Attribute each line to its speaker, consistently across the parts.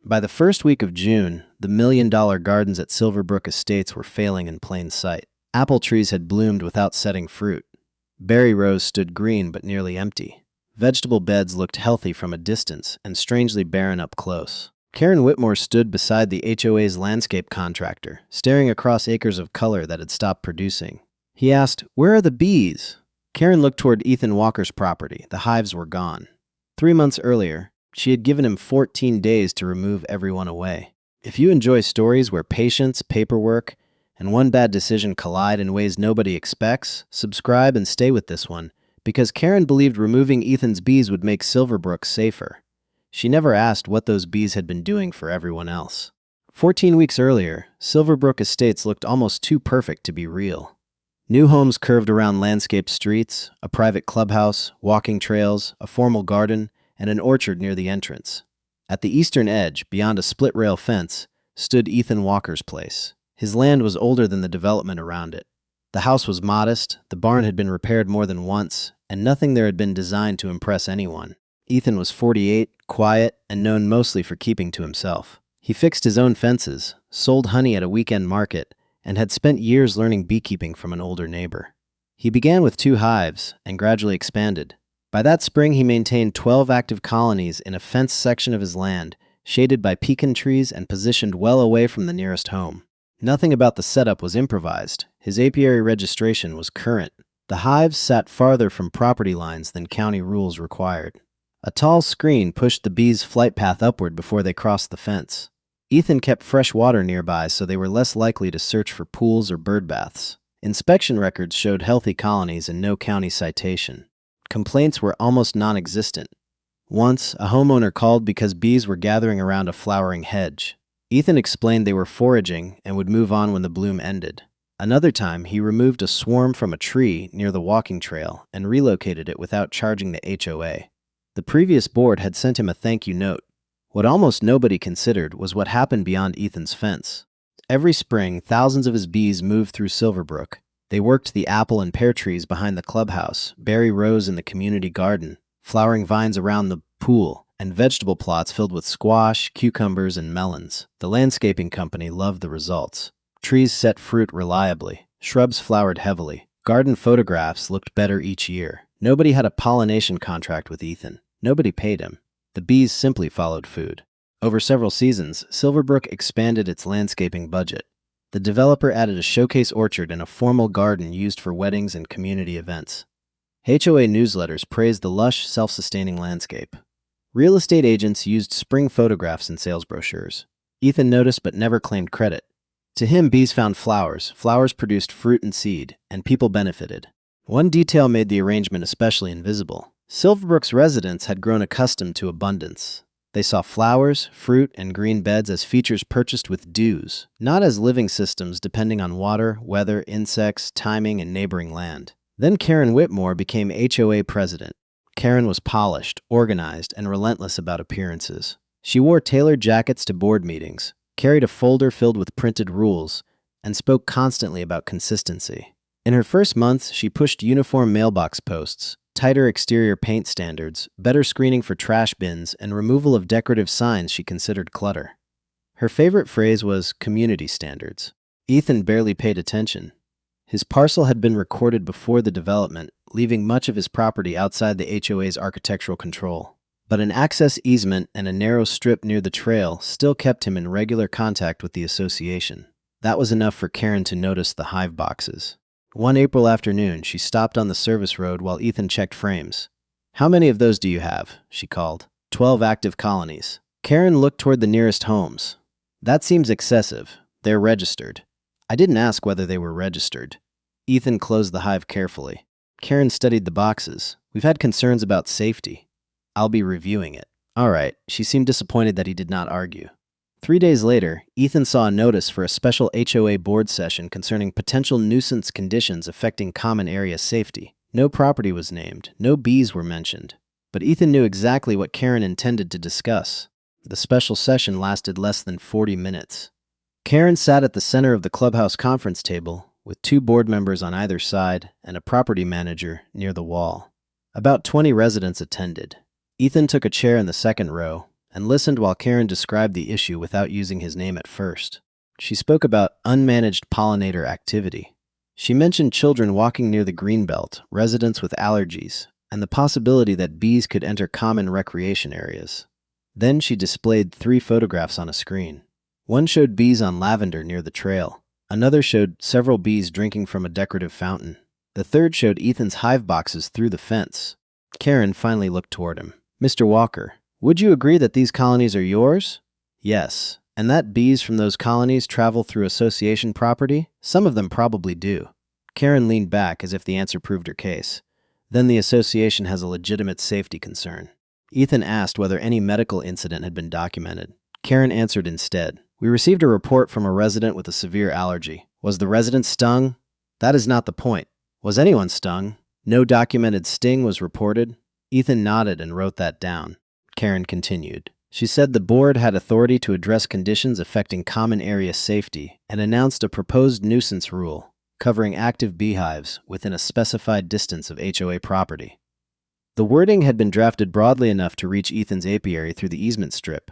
Speaker 1: By the first week of June, the million-dollar gardens at Silverbrook Estates were failing in plain sight. Apple trees had bloomed without setting fruit. Berry rows stood green but nearly empty. Vegetable beds looked healthy from a distance and strangely barren up close. Karen Whitmore stood beside the HOA's landscape contractor, staring across acres of color that had stopped producing. He asked, "Where are the bees?" Karen looked toward Ethan Walker's property. The hives were gone. 3 months earlier, she had given him 14 days to remove everyone away. If you enjoy stories where patience, paperwork, and one bad decision collide in ways nobody expects, subscribe and stay with this one, because Karen believed removing Ethan's bees would make Silverbrook safer. She never asked what those bees had been doing for everyone else. 14 weeks earlier, Silverbrook Estates looked almost too perfect to be real. New homes curved around landscaped streets, a private clubhouse, walking trails, a formal garden, and an orchard near the entrance. At the eastern edge, beyond a split-rail fence, stood Ethan Walker's place. His land was older than the development around it. The house was modest, the barn had been repaired more than once, and nothing there had been designed to impress anyone. Ethan was 48, quiet, and known mostly for keeping to himself. He fixed his own fences, sold honey at a weekend market, and had spent years learning beekeeping from an older neighbor. He began with 2 hives and gradually expanded. By that spring, he maintained 12 active colonies in a fenced section of his land, shaded by pecan trees and positioned well away from the nearest home. Nothing about the setup was improvised. His apiary registration was current. The hives sat farther from property lines than county rules required. A tall screen pushed the bees' flight path upward before they crossed the fence. Ethan kept fresh water nearby so they were less likely to search for pools or bird baths. Inspection records showed healthy colonies and no county citation. Complaints were almost non-existent. Once, a homeowner called because bees were gathering around a flowering hedge. Ethan explained they were foraging and would move on when the bloom ended. Another time, he removed a swarm from a tree near the walking trail and relocated it without charging the HOA. The previous board had sent him a thank you note. What almost nobody considered was what happened beyond Ethan's fence. Every spring, thousands of his bees moved through Silverbrook. They worked the apple and pear trees behind the clubhouse, berry rows in the community garden, flowering vines around the pool, and vegetable plots filled with squash, cucumbers, and melons. The landscaping company loved the results. Trees set fruit reliably. Shrubs flowered heavily. Garden photographs looked better each year. Nobody had a pollination contract with Ethan. Nobody paid him. The bees simply followed food. Over several seasons, Silverbrook expanded its landscaping budget. The developer added a showcase orchard and a formal garden used for weddings and community events. HOA newsletters praised the lush, self-sustaining landscape. Real estate agents used spring photographs in sales brochures. Ethan noticed but never claimed credit. To him, bees found flowers, flowers produced fruit and seed, and people benefited. One detail made the arrangement especially invisible. Silverbrook's residents had grown accustomed to abundance. They saw flowers, fruit, and green beds as features purchased with dues, not as living systems depending on water, weather, insects, timing, and neighboring land. Then Karen Whitmore became HOA president. Karen was polished, organized, and relentless about appearances. She wore tailored jackets to board meetings, carried a folder filled with printed rules, and spoke constantly about consistency. In her first months, she pushed uniform mailbox posts, tighter exterior paint standards, better screening for trash bins, and removal of decorative signs she considered clutter. Her favorite phrase was community standards. Ethan barely paid attention. His parcel had been recorded before the development, leaving much of his property outside the HOA's architectural control. But an access easement and a narrow strip near the trail still kept him in regular contact with the association. That was enough for Karen to notice the hive boxes. One April afternoon, she stopped on the service road while Ethan checked frames. "How many of those do you have?" she called. 12 active colonies. Karen looked toward the nearest homes. "That seems excessive. They're registered." "I didn't ask whether they were registered." Ethan closed the hive carefully. Karen studied the boxes. "We've had concerns about safety. I'll be reviewing it." "All right." She seemed disappointed that he did not argue. 3 days later, Ethan saw a notice for a special HOA board session concerning potential nuisance conditions affecting common area safety. No property was named, no bees were mentioned, but Ethan knew exactly what Karen intended to discuss. The special session lasted less than 40 minutes. Karen sat at the center of the clubhouse conference table, with 2 board members on either side and a property manager near the wall. About 20 residents attended. Ethan took a chair in the second row, and listened while Karen described the issue without using his name at first. She spoke about unmanaged pollinator activity. She mentioned children walking near the greenbelt, residents with allergies, and the possibility that bees could enter common recreation areas. Then she displayed 3 photographs on a screen. One showed bees on lavender near the trail. Another showed several bees drinking from a decorative fountain. The third showed Ethan's hive boxes through the fence. Karen finally looked toward him. "Mr. Walker, would you agree that these colonies are yours?" "Yes. And that bees from those colonies travel through association property? Some of them probably do." Karen leaned back as if the answer proved her case. "Then the association has a legitimate safety concern." Ethan asked whether any medical incident had been documented. Karen answered instead. "We received a report from a resident with a severe allergy. Was the resident stung?" "That is not the point. Was anyone stung?" "No documented sting was reported." Ethan nodded and wrote that down. Karen continued. She said the board had authority to address conditions affecting common area safety and announced a proposed nuisance rule covering active beehives within a specified distance of HOA property. The wording had been drafted broadly enough to reach Ethan's apiary through the easement strip.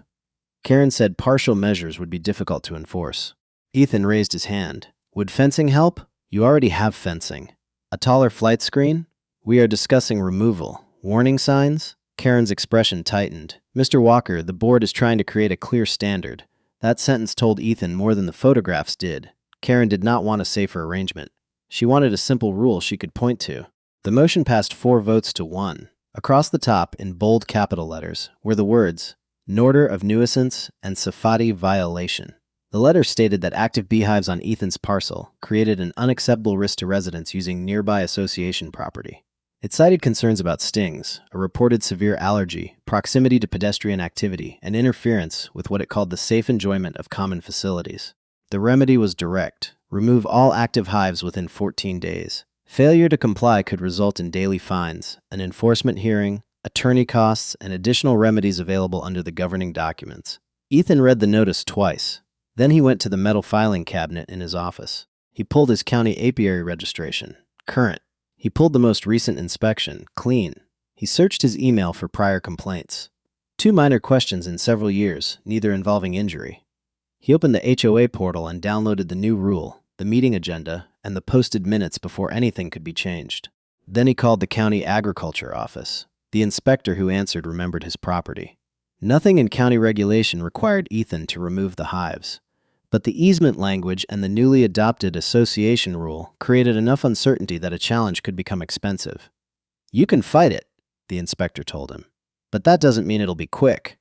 Speaker 1: Karen said partial measures would be difficult to enforce. Ethan raised his hand. "Would fencing help?" "You already have fencing." "A taller flight screen?" "We are discussing removal." "Warning signs?" Karen's expression tightened. "Mr. Walker, the board is trying to create a clear standard." That sentence told Ethan more than the photographs did. Karen did not want a safer arrangement. She wanted a simple rule she could point to. The motion passed 4 votes to 1. Across the top, in bold capital letters, were the words, "Norder of nuisance and Safati violation." The letter stated that active beehives on Ethan's parcel created an unacceptable risk to residents using nearby association property. It cited concerns about stings, a reported severe allergy, proximity to pedestrian activity, and interference with what it called the safe enjoyment of common facilities. The remedy was direct: remove all active hives within 14 days. Failure to comply could result in daily fines, an enforcement hearing, attorney costs, and additional remedies available under the governing documents. Ethan read the notice twice. Then he went to the metal filing cabinet in his office. He pulled his county apiary registration. Current. He pulled the most recent inspection. Clean. He searched his email for prior complaints. 2 minor questions in several years, neither involving injury. He opened the HOA portal and downloaded the new rule, the meeting agenda, and the posted minutes before anything could be changed. Then he called the county agriculture office. The inspector who answered remembered his property. Nothing in county regulation required Ethan to remove the hives. But the easement language and the newly adopted association rule created enough uncertainty that a challenge could become expensive. "You can fight it," the inspector told him. "But that doesn't mean it'll be quick."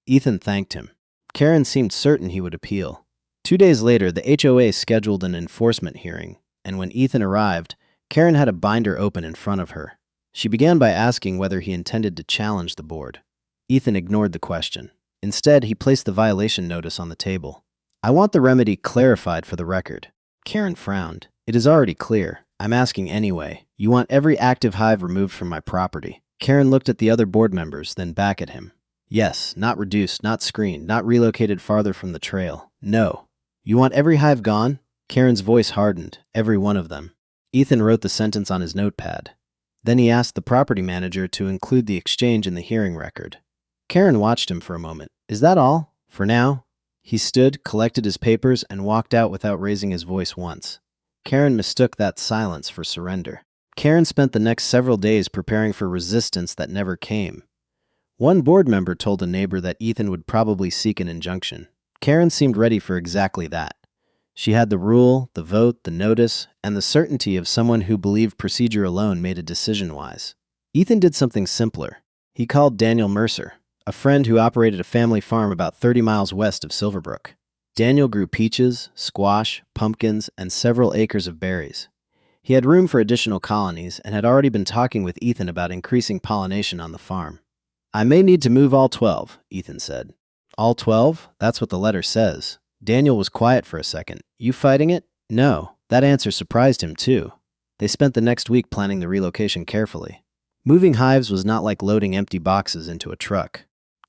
Speaker 1: Ethan thanked him. Karen seemed certain he would appeal. 2 days later, the HOA scheduled an enforcement hearing, and when Ethan arrived, Karen had a binder open in front of her. She began by asking whether he intended to challenge the board. Ethan ignored the question. Instead, he placed the violation notice on the table. "I want the remedy clarified for the record." Karen frowned. "It is already clear. I'm asking anyway. You want every active hive removed from my property." Karen looked at the other board members, then back at him. "Yes, not reduced, not screened, not relocated farther from the trail. No. You want every hive gone?" Karen's voice hardened. "Every one of them." Ethan wrote the sentence on his notepad. Then he asked the property manager to include the exchange in the hearing record. Karen watched him for a moment. "Is that all? For now?" He stood, collected his papers, and walked out without raising his voice once. Karen mistook that silence for surrender. Karen spent the next several days preparing for resistance that never came. One board member told a neighbor that Ethan would probably seek an injunction. Karen seemed ready for exactly that. She had the rule, the vote, the notice, and the certainty of someone who believed procedure alone made a decision wise. Ethan did something simpler. He called Daniel Mercer, a friend who operated a family farm about 30 miles west of Silverbrook. Daniel grew peaches, squash, pumpkins, and several acres of berries. He had room for additional colonies and had already been talking with Ethan about increasing pollination on the farm. "I may need to move all 12, Ethan said. "All 12? That's what the letter says." Daniel was quiet for a second. "You fighting it?" "No." That answer surprised him, too. They spent the next week planning the relocation carefully. Moving hives was not like loading empty boxes into a truck.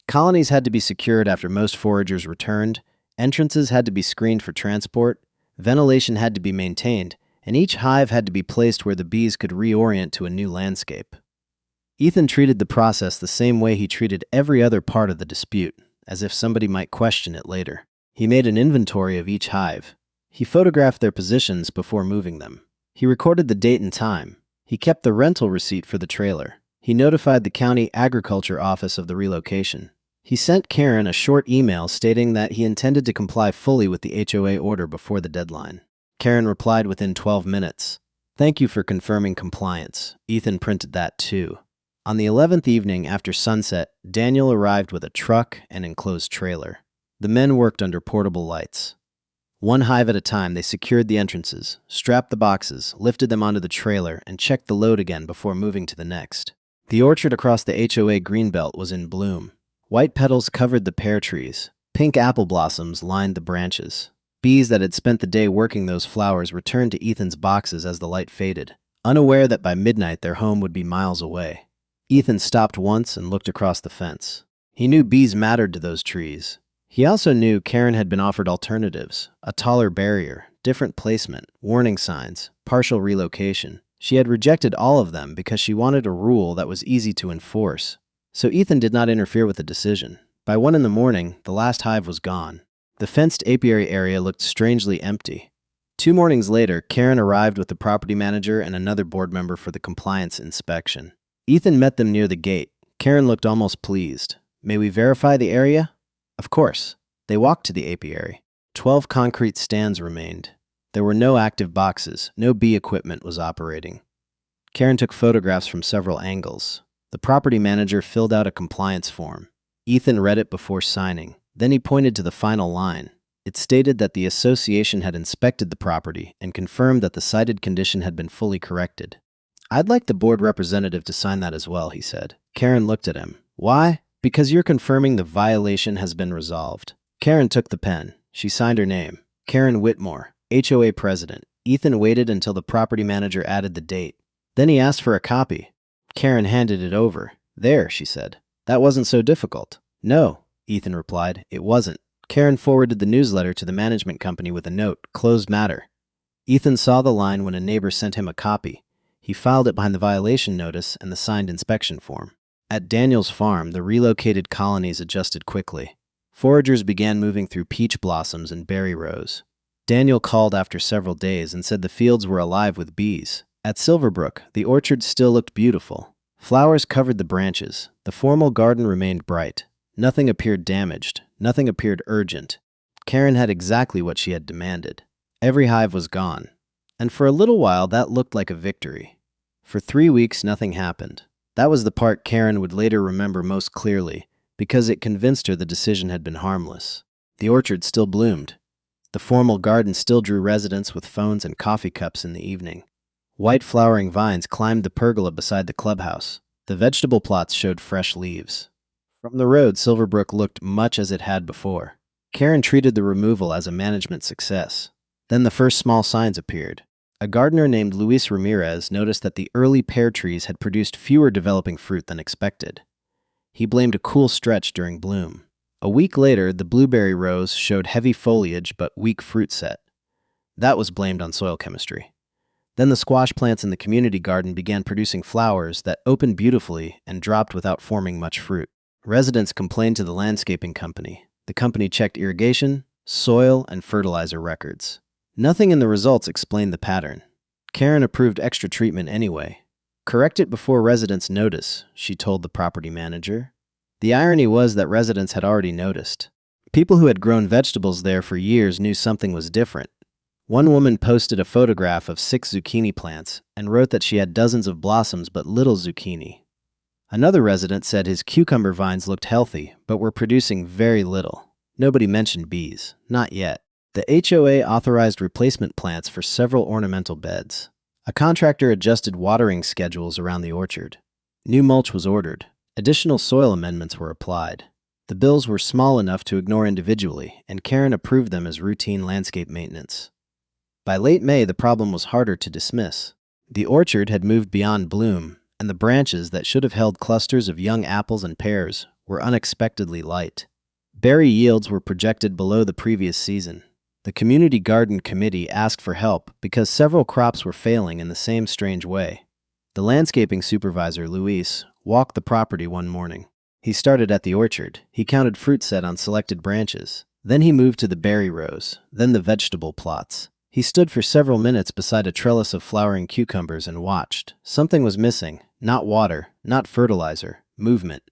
Speaker 1: Colonies had to be secured after most foragers returned, entrances had to be screened for transport, ventilation had to be maintained, and each hive had to be placed where the bees could reorient to a new landscape. Ethan treated the process the same way he treated every other part of the dispute. as if somebody might question it later. He made an inventory of each hive. He photographed their positions before moving them. He recorded the date and time. He kept the rental receipt for the trailer. He notified the county agriculture office of the relocation. He sent Karen a short email stating that he intended to comply fully with the HOA order before the deadline. Karen replied within 12 minutes. "Thank you for confirming compliance." Ethan printed that too. On the 11th evening after sunset, Daniel arrived with a truck and enclosed trailer. The men worked under portable lights. One hive at a time, they secured the entrances, strapped the boxes, lifted them onto the trailer, and checked the load again before moving to the next. The orchard across the HOA greenbelt was in bloom. White petals covered the pear trees. Pink apple blossoms lined the branches. Bees that had spent the day working those flowers returned to Ethan's boxes as the light faded, unaware that by midnight their home would be miles away. Ethan stopped once and looked across the fence. He knew bees mattered to those trees. He also knew Karen had been offered alternatives, a taller barrier, different placement, warning signs, partial relocation. She had rejected all of them because she wanted a rule that was easy to enforce. So Ethan did not interfere with the decision. By 1 in the morning, the last hive was gone. The fenced apiary area looked strangely empty. 2 mornings later, Karen arrived with the property manager and another board member for the compliance inspection. Ethan met them near the gate. Karen looked almost pleased. "May we verify the area?" "Of course." They walked to the apiary. 12 concrete stands remained. There were no active boxes. No bee equipment was operating. Karen took photographs from several angles. The property manager filled out a compliance form. Ethan read it before signing. Then he pointed to the final line. It stated that the association had inspected the property and confirmed that the cited condition had been fully corrected. "I'd like the board representative to sign that as well," he said. Karen looked at him. "Why?" "Because you're confirming the violation has been resolved." Karen took the pen. She signed her name. Karen Whitmore, HOA president. Ethan waited until the property manager added the date. Then he asked for a copy. Karen handed it over. "There," she said. "That wasn't so difficult." "No," Ethan replied, "it wasn't." Karen forwarded the newsletter to the management company with a note, "Closed matter." Ethan saw the line when a neighbor sent him a copy. He filed it behind the violation notice and the signed inspection form. At Daniel's farm, the relocated colonies adjusted quickly. Foragers began moving through peach blossoms and berry rows. Daniel called after several days and said the fields were alive with bees. At Silverbrook, the orchard still looked beautiful. Flowers covered the branches. The formal garden remained bright. Nothing appeared damaged. Nothing appeared urgent. Karen had exactly what she had demanded. Every hive was gone. And for a little while, that looked like a victory. For 3 weeks, nothing happened. That was the part Karen would later remember most clearly, because it convinced her the decision had been harmless. The orchard still bloomed. The formal garden still drew residents with phones and coffee cups in the evening. White flowering vines climbed the pergola beside the clubhouse. The vegetable plots showed fresh leaves. From the road, Silverbrook looked much as it had before. Karen treated the removal as a management success. Then the first small signs appeared. A gardener named Luis Ramirez noticed that the early pear trees had produced fewer developing fruit than expected. He blamed a cool stretch during bloom. A week later, the blueberry rows showed heavy foliage but weak fruit set. That was blamed on soil chemistry. Then the squash plants in the community garden began producing flowers that opened beautifully and dropped without forming much fruit. Residents complained to the landscaping company. The company checked irrigation, soil, and fertilizer records. Nothing in the results explained the pattern. Karen approved extra treatment anyway. "Correct it before residents notice," she told the property manager. The irony was that residents had already noticed. People who had grown vegetables there for years knew something was different. One woman posted a photograph of 6 zucchini plants and wrote that she had dozens of blossoms but little zucchini. Another resident said his cucumber vines looked healthy but were producing very little. Nobody mentioned bees, not yet. The HOA authorized replacement plants for several ornamental beds. A contractor adjusted watering schedules around the orchard. New mulch was ordered. Additional soil amendments were applied. The bills were small enough to ignore individually, and Karen approved them as routine landscape maintenance. By late May, the problem was harder to dismiss. The orchard had moved beyond bloom, and the branches that should have held clusters of young apples and pears were unexpectedly light. Berry yields were projected below the previous season. The Community Garden Committee asked for help because several crops were failing in the same strange way. The landscaping supervisor, Luis, walked the property one morning. He started at the orchard. He counted fruit set on selected branches. Then he moved to the berry rows, then the vegetable plots. He stood for several minutes beside a trellis of flowering cucumbers and watched. Something was missing. Not water, not fertilizer, movement.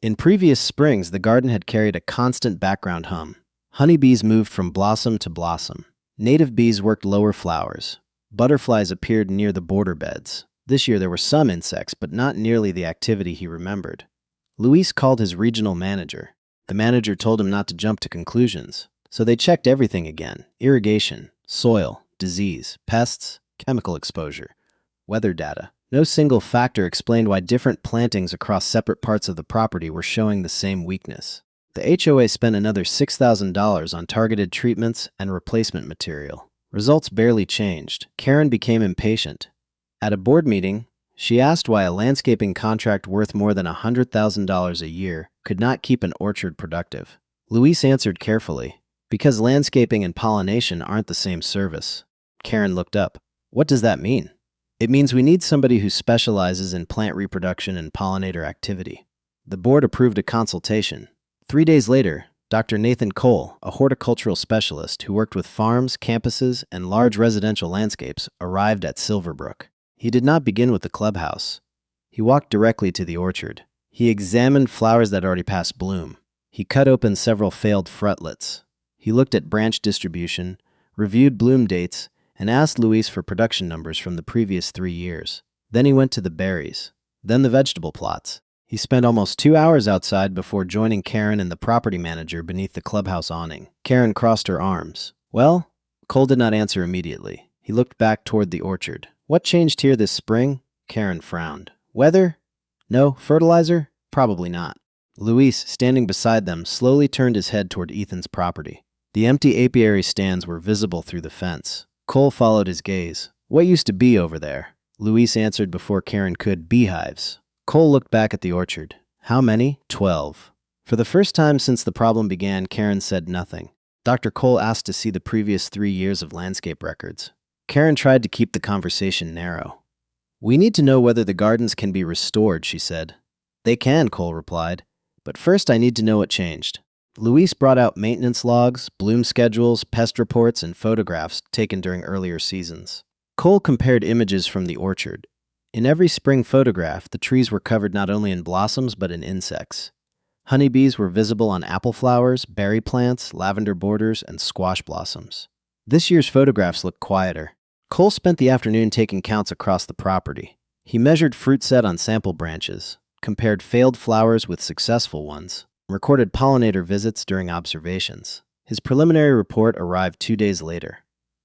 Speaker 1: In previous springs, the garden had carried a constant background hum. Honeybees moved from blossom to blossom. Native bees worked lower flowers. Butterflies appeared near the border beds. This year there were some insects, but not nearly the activity he remembered. Luis called his regional manager. The manager told him not to jump to conclusions. So they checked everything again: irrigation, soil, disease, pests, chemical exposure, weather data. No single factor explained why different plantings across separate parts of the property were showing the same weakness. The HOA spent another $6,000 on targeted treatments and replacement material. Results barely changed. Karen became impatient. At a board meeting, she asked why a landscaping contract worth more than $100,000 a year could not keep an orchard productive. Luis answered carefully, "Because landscaping and pollination aren't the same service." Karen looked up. "What does that mean?" "It means we need somebody who specializes in plant reproduction and pollinator activity." The board approved a consultation. 3 days later, Dr. Nathan Cole, a horticultural specialist who worked with farms, campuses, and large residential landscapes, arrived at Silverbrook. He did not begin with the clubhouse. He walked directly to the orchard. He examined flowers that already passed bloom. He cut open several failed fruitlets. He looked at branch distribution, reviewed bloom dates, and asked Luis for production numbers from the previous 3 years. Then he went to the berries, then the vegetable plots. He spent almost 2 hours outside before joining Karen and the property manager beneath the clubhouse awning. Karen crossed her arms. "Well?" Cole did not answer immediately. He looked back toward the orchard. "What changed here this spring?" Karen frowned. "Weather? No. Fertilizer? Probably not." Luis, standing beside them, slowly turned his head toward Ethan's property. The empty apiary stands were visible through the fence. Cole followed his gaze. "What used to be over there?" Luis answered before Karen could. "Beehives." Cole looked back at the orchard. "How many?" 12. For the first time since the problem began, Karen said nothing. Dr. Cole asked to see the previous 3 years of landscape records. Karen tried to keep the conversation narrow. "We need to know whether the gardens can be restored," she said. "They can," Cole replied. "But first I need to know what changed." Luis brought out maintenance logs, bloom schedules, pest reports, and photographs taken during earlier seasons. Cole compared images from the orchard. In every spring photograph, the trees were covered not only in blossoms but in insects. Honeybees were visible on apple flowers, berry plants, lavender borders, and squash blossoms. This year's photographs looked quieter. Cole spent the afternoon taking counts across the property. He measured fruit set on sample branches, compared failed flowers with successful ones, recorded pollinator visits during observations. His preliminary report arrived 2 days later.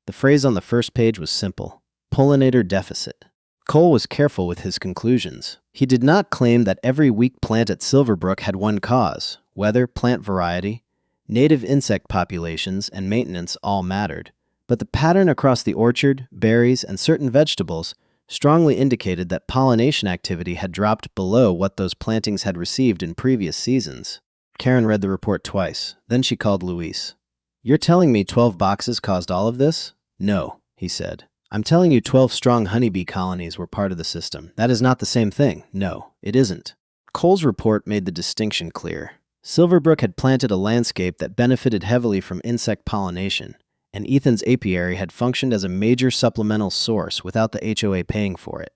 Speaker 1: The phrase on the first page was simple: pollinator deficit. Cole was careful with his conclusions. He did not claim that every weak plant at Silverbrook had one cause. Weather, plant variety, native insect populations, and maintenance all mattered. But the pattern across the orchard, berries, and certain vegetables strongly indicated that pollination activity had dropped below what those plantings had received in previous seasons. Karen read the report twice. Then she called Luis. "You're telling me 12 boxes caused all of this?" "No," he said. "I'm telling you 12 strong honeybee colonies were part of the system. That is not the same thing." "No, it isn't." Cole's report made the distinction clear. Silverbrook had planted a landscape that benefited heavily from insect pollination, and Ethan's apiary had functioned as a major supplemental source without the HOA paying for it.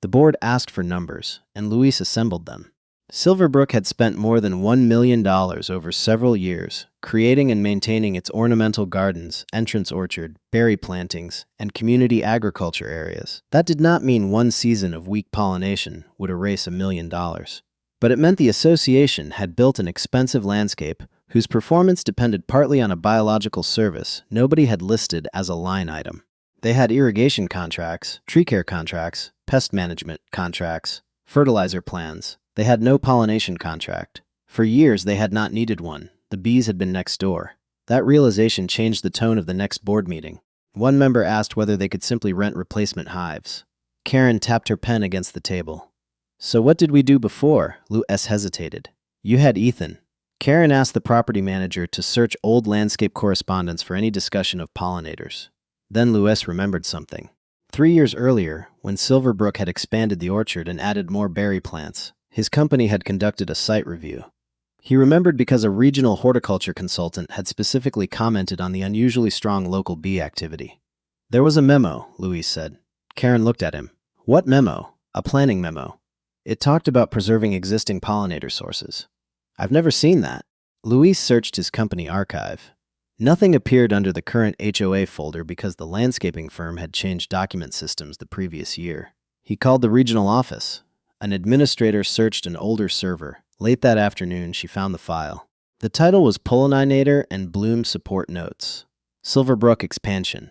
Speaker 1: The board asked for numbers, and Luis assembled them. Silverbrook had spent more than $1 million over several years, creating and maintaining its ornamental gardens, entrance orchard, berry plantings, and community agriculture areas. That did not mean one season of weak pollination would erase $1 million. But it meant the association had built an expensive landscape whose performance depended partly on a biological service nobody had listed as a line item. They had irrigation contracts, tree care contracts, pest management contracts, fertilizer plans. They had no pollination contract. For years, they had not needed one. The bees had been next door. That realization changed the tone of the next board meeting. One member asked whether they could simply rent replacement hives. Karen tapped her pen against the table. "So what did we do before?" Luis hesitated. "You had Ethan." Karen asked the property manager to search old landscape correspondence for any discussion of pollinators. Then Luis remembered something. 3 years earlier, when Silverbrook had expanded the orchard and added more berry plants, His company had conducted a site review. He remembered because a regional horticulture consultant had specifically commented on the unusually strong local bee activity. There was a memo, Louise said. Karen looked at him. What memo? A planning memo. It talked about preserving existing pollinator sources. I've never seen that. Louise searched his company archive. Nothing appeared under the current HOA folder because the landscaping firm had changed document systems the previous year. He called the regional office. An administrator searched an older server. Late that afternoon, she found the file. The title was Pollinator and Bloom Support Notes. Silverbrook Expansion.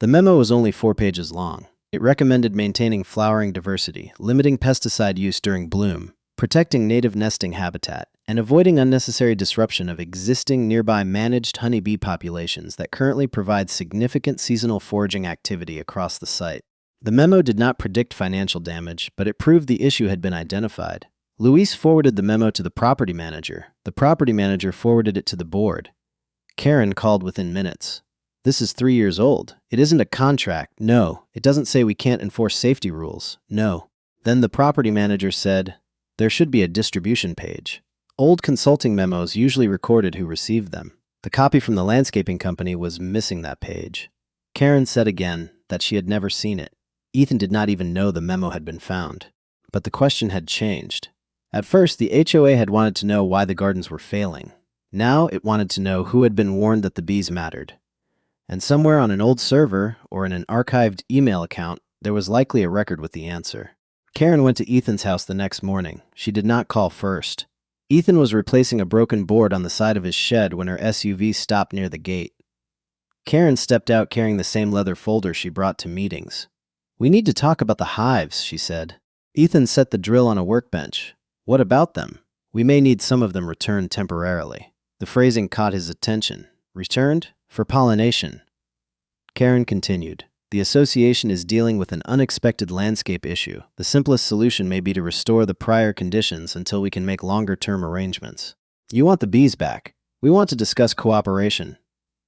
Speaker 1: The memo was only 4 pages long. It recommended maintaining flowering diversity, limiting pesticide use during bloom, protecting native nesting habitat, and avoiding unnecessary disruption of existing nearby managed honeybee populations that currently provide significant seasonal foraging activity across the site. The memo did not predict financial damage, but it proved the issue had been identified. Louise forwarded the memo to the property manager. The property manager forwarded it to the board. Karen called within minutes. This is 3 years old. It isn't a contract. No. It doesn't say we can't enforce safety rules. No. Then the property manager said, there should be a distribution page. Old consulting memos usually recorded who received them. The copy from the landscaping company was missing that page. Karen said again that she had never seen it. Ethan did not even know the memo had been found. But the question had changed. At first, the HOA had wanted to know why the gardens were failing. Now it wanted to know who had been warned that the bees mattered. And somewhere on an old server or in an archived email account, there was likely a record with the answer. Karen went to Ethan's house the next morning. She did not call first. Ethan was replacing a broken board on the side of his shed when her SUV stopped near the gate. Karen stepped out carrying the same leather folder she brought to meetings. We need to talk about the hives, she said. Ethan set the drill on a workbench. What about them? We may need some of them returned temporarily. The phrasing caught his attention. Returned? For pollination. Karen continued. The association is dealing with an unexpected landscape issue. The simplest solution may be to restore the prior conditions until we can make longer-term arrangements. You want the bees back. We want to discuss cooperation.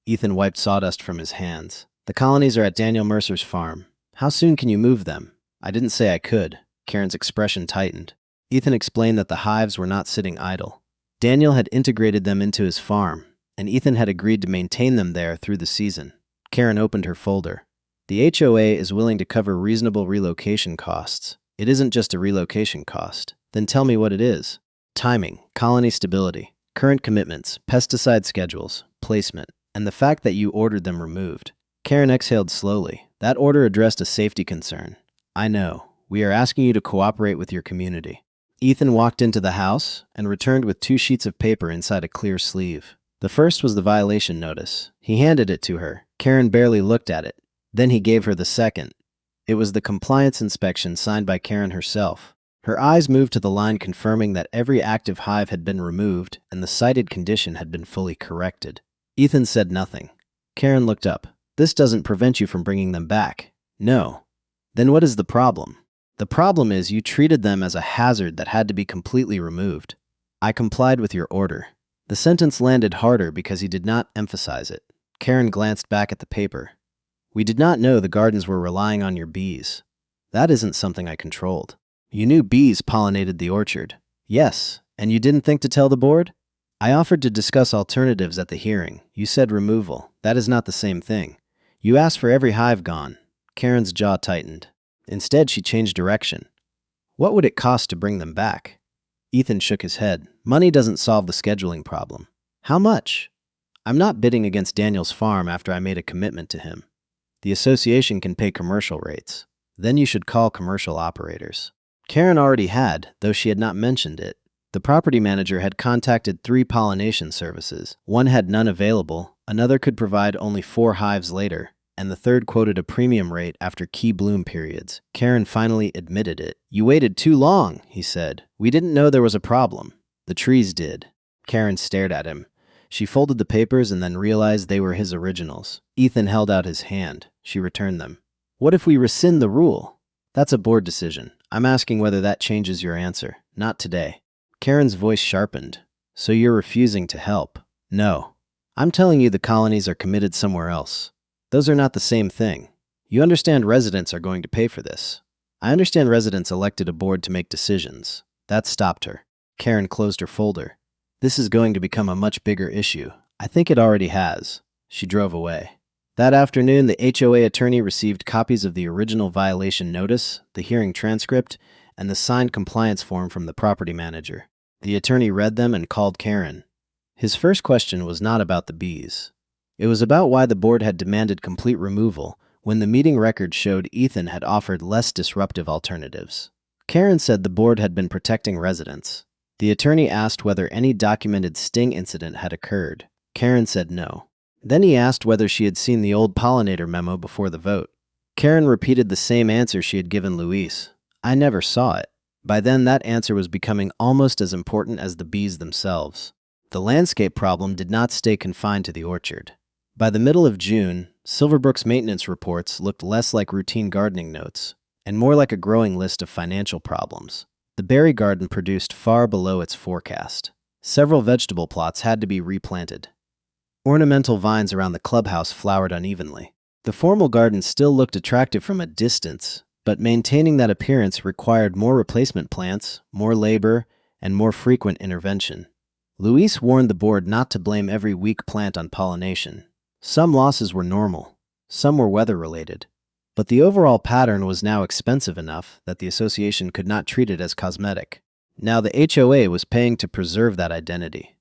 Speaker 1: Ethan wiped sawdust from his hands. The colonies are at Daniel Mercer's farm. How soon can you move them? I didn't say I could. Karen's expression tightened. Ethan explained that the hives were not sitting idle. Daniel had integrated them into his farm, and Ethan had agreed to maintain them there through the season. Karen opened her folder. The HOA is willing to cover reasonable relocation costs. It isn't just a relocation cost. Then tell me what it is. Timing, colony stability, current commitments, pesticide schedules, placement, and the fact that you ordered them removed. Karen exhaled slowly. That order addressed a safety concern. I know. We are asking you to cooperate with your community. Ethan walked into the house and returned with 2 sheets of paper inside a clear sleeve. The first was the violation notice. He handed it to her. Karen barely looked at it. Then he gave her the second. It was the compliance inspection signed by Karen herself. Her eyes moved to the line confirming that every active hive had been removed and the cited condition had been fully corrected. Ethan said nothing. Karen looked up. This doesn't prevent you from bringing them back. No. Then what is the problem? The problem is you treated them as a hazard that had to be completely removed. I complied with your order. The sentence landed harder because he did not emphasize it. Karen glanced back at the paper. We did not know the gardens were relying on your bees. That isn't something I controlled. You knew bees pollinated the orchard. Yes, and you didn't think to tell the board? I offered to discuss alternatives at the hearing. You said removal. That is not the same thing. You asked for every hive gone. Karen's jaw tightened. Instead, she changed direction. What would it cost to bring them back? Ethan shook his head. Money doesn't solve the scheduling problem. How much? I'm not bidding against Daniel's farm after I made a commitment to him. The association can pay commercial rates. Then you should call commercial operators. Karen already had, though she had not mentioned it. The property manager had contacted 3 pollination services. One had none available, another could provide only 4 hives later, and the third quoted a premium rate after key bloom periods. Karen finally admitted it. You waited too long, he said. We didn't know there was a problem. The trees did. Karen stared at him. She folded the papers and then realized they were his originals. Ethan held out his hand. She returned them. What if we rescind the rule? That's a board decision. I'm asking whether that changes your answer. Not today. Karen's voice sharpened. So you're refusing to help? No. I'm telling you the colonies are committed somewhere else. Those are not the same thing. You understand residents are going to pay for this. I understand residents elected a board to make decisions. That stopped her. Karen closed her folder. This is going to become a much bigger issue. I think it already has. She drove away. That afternoon, the HOA attorney received copies of the original violation notice, the hearing transcript, and the signed compliance form from the property manager. The attorney read them and called Karen. His first question was not about the bees. It was about why the board had demanded complete removal when the meeting record showed Ethan had offered less disruptive alternatives. Karen said the board had been protecting residents. The attorney asked whether any documented sting incident had occurred. Karen said no. Then he asked whether she had seen the old pollinator memo before the vote. Karen repeated the same answer she had given Luis. I never saw it. By then, that answer was becoming almost as important as the bees themselves. The landscape problem did not stay confined to the orchard. By the middle of June, Silverbrook's maintenance reports looked less like routine gardening notes and more like a growing list of financial problems. The berry garden produced far below its forecast. Several vegetable plots had to be replanted. Ornamental vines around the clubhouse flowered unevenly. The formal garden still looked attractive from a distance, but maintaining that appearance required more replacement plants, more labor, and more frequent intervention. Luis warned the board not to blame every weak plant on pollination. Some losses were normal, some were weather-related, but the overall pattern was now expensive enough that the association could not treat it as cosmetic. Now the HOA was paying to preserve that identity.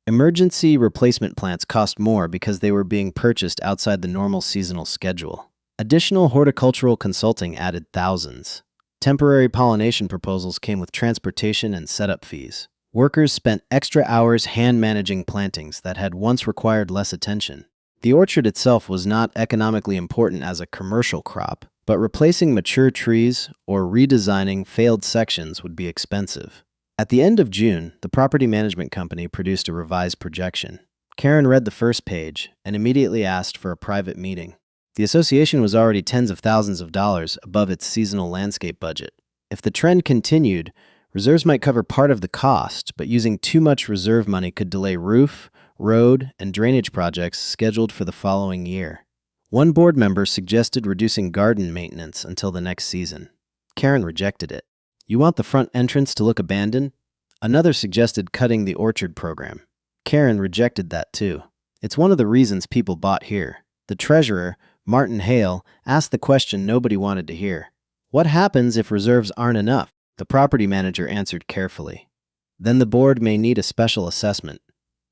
Speaker 1: Emergency replacement plants cost more because they were being purchased outside the normal seasonal schedule. Additional horticultural consulting added thousands. Temporary pollination proposals came with transportation and setup fees. Workers spent extra hours hand-managing plantings that had once required less attention. The orchard itself was not economically important as a commercial crop, but replacing mature trees or redesigning failed sections would be expensive. At the end of June, the property management company produced a revised projection. Karen read the first page and immediately asked for a private meeting. The association was already tens of thousands of dollars above its seasonal landscape budget. If the trend continued, reserves might cover part of the cost, but using too much reserve money could delay roof, road, and drainage projects scheduled for the following year. One board member suggested reducing garden maintenance until the next season. Karen rejected it. You want the front entrance to look abandoned? Another suggested cutting the orchard program. Karen rejected that too. It's one of the reasons people bought here. The treasurer, Martin Hale, asked the question nobody wanted to hear. What happens if reserves aren't enough? The property manager answered carefully. Then the board may need a special assessment.